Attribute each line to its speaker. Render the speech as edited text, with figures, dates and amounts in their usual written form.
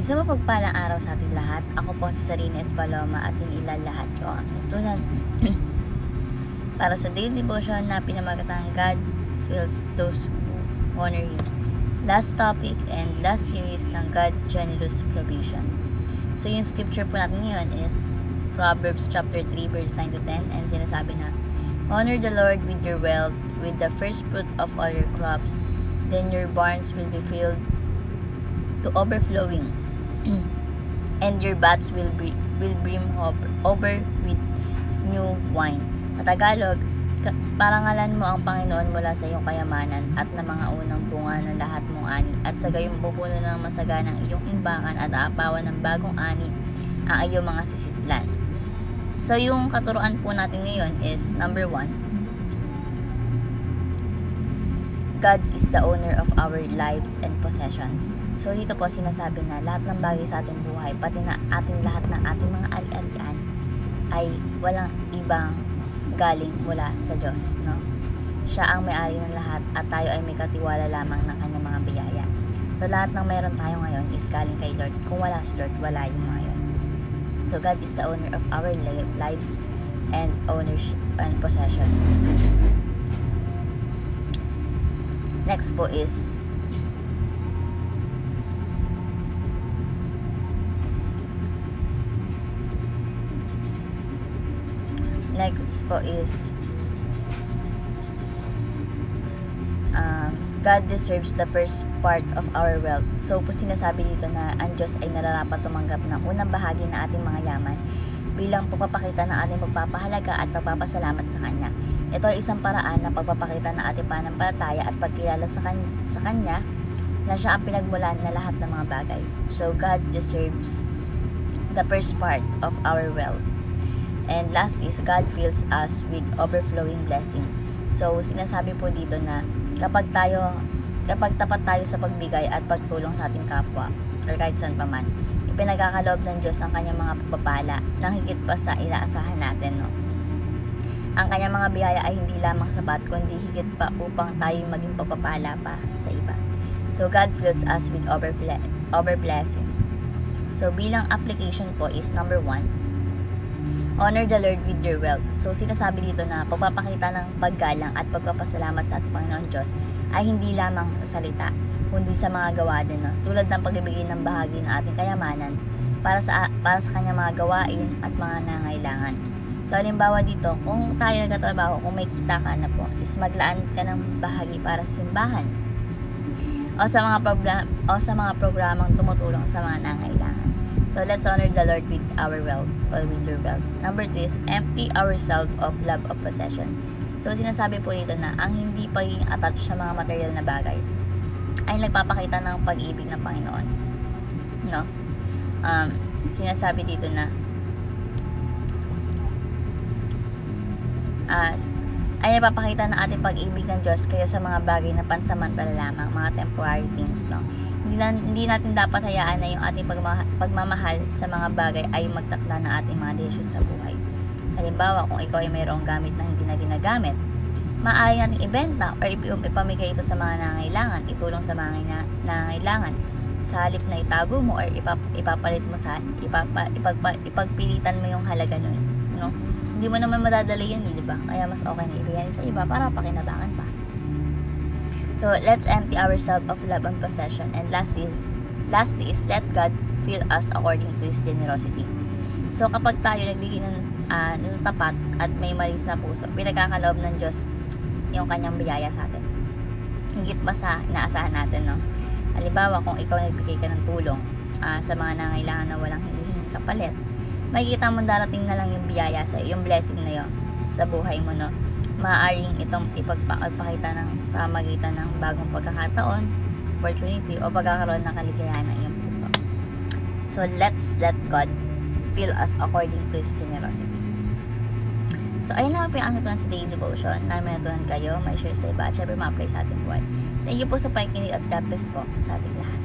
Speaker 1: Isang mapagpalang araw sa ating lahat. Ako po si Sarina Espaloma at yung ilan lahat ko ang natutunan para sa daily devotion na pinamagatang God fills those who honor Him. Last topic and last series ng God Generous Provision. So yung scripture po natin ngayon is Proverbs chapter 3 verse 9 to 10, and sinasabi na, honor the Lord with your wealth, with the first fruit of all your crops, then your barns will be filled to overflowing and your vats will brim over with new wine. Sa Tagalog, parangalan mo ang Panginoon mula sa iyong kayamanan at ng mga unang bunga ng lahat mong ani, at sa gayon pupuno ng masaganang iyong imbakan at aapawan ng bagong ani ang iyong mga sisitlan. So yung katuruan po natin ngayon is number 1, God is the owner of our lives and possessions. So dito po sinasabi na lahat ng bagay sa ating buhay, pati na ating lahat ng ating mga ari-arian, ay walang ibang galing mula sa Diyos, no? Siya ang may-ari ng lahat at tayo ay may katiwala lamang ng kanyang mga biyaya. So lahat ng mayroon tayo ngayon is galing kay Lord. Kung wala si Lord, wala yung mga yun. So God is the owner of our lives and ownership and possession. Next po is God deserves the first part of our wealth. So po sinasabi dito na ang Diyos ay nararapat tumanggap ng unang bahagi ng ating mga yaman bilang pagpapakita ng ating pagpapahalaga at pagpapasalamat sa Kanya. Ito ay isang paraan ng pagpapakita ng ating pananampalataya at pagkilala sa Kanya na siya ang pinagmulan na lahat ng mga bagay. So God deserves the first part of our wealth. And last is God fills us with overflowing blessing. So sinasabi po dito na kapag tapat tayo sa pagbigay at pagtulong sa ating kapwa or kahit saan pa man, ipinagkakaloob ng Diyos ang kanyang mga pagpapala nang higit pa sa inaasahan natin, no? Ang kanyang mga biyaya ay hindi lamang sapat kundi higit pa upang tayo maging pagpapala pa sa iba. So God fills us with overblessing. So bilang application po is number 1, honor the Lord with your wealth. So sinasabi dito na pagpapakita ng paggalang at pagpapasalamat sa ating Panginoon Diyos ay hindi lamang sa salita, kundi sa mga gawa din, no? Tulad ng pagbibigay ng bahagi ng ating kayamanan para sa kanyang mga gawain at mga nangailangan. So halimbawa dito, kung tayo nagtatrabaho, kung may kita ka na po, is maglaan ka ng bahagi para sa simbahan o sa mga programang tumutulong sa mga nangailangan. So let's honor the Lord with our wealth or with your wealth. Number 2 is empty ourselves of love of possession. So sinasabi po dito na ang hindi pagiging attached sa mga material na bagay ay nagpapakita ng pag-ibig ng Panginoon, no? Sinasabi dito na ay napapakita ng ating pag-ibig ng Diyos kaya sa mga bagay na pansamantala lamang, mga temporary things, no? Hindi natin dapat hayaan na yung ating pagmamahal sa mga bagay ay magtakda ng ating mga desisyon sa buhay. Halimbawa, kung ikaw ay mayroong gamit na hindi na ginagamit, maaari nating ibenta or ipamigay ito sa mga nangailangan, itulong sa mga nangailangan, sa halip na itago mo or ipapalit mo ipagpilitan mo yung halaga nun, no? Hindi mo naman madadala yan, di ba? Kaya mas okay na ibigay sa iba para pakinabangan pa. So let's empty ourselves of love and possession. And lastly is let God fill us according to His generosity. So kapag tayo nagbigay ng tapat at may malis na puso, pinagkakaloob ng Diyos yung kanyang biyaya sa atin, higit pa sa inaasahan natin, no? Halimbawa, kung ikaw nagbigay ka ng tulong sa mga nangailangan na walang hinihingi kapalit, makikita mo darating na lang yung biyaya sa yung blessing na yun sa buhay mo, no? Maaaring itong ipagpakita ng pamagitan ng bagong pagkakataon, opportunity, o pagkakaroon ng kaligayahan ng iyong puso. So let's let God fill us according to His generosity. So ayun naman po yung ang sa daily devotion na may natutunan kayo, may share sa iba at syempre ma-apply sa ating buhay. Thank you po sa pakikinig at God bless po sa ating lahat.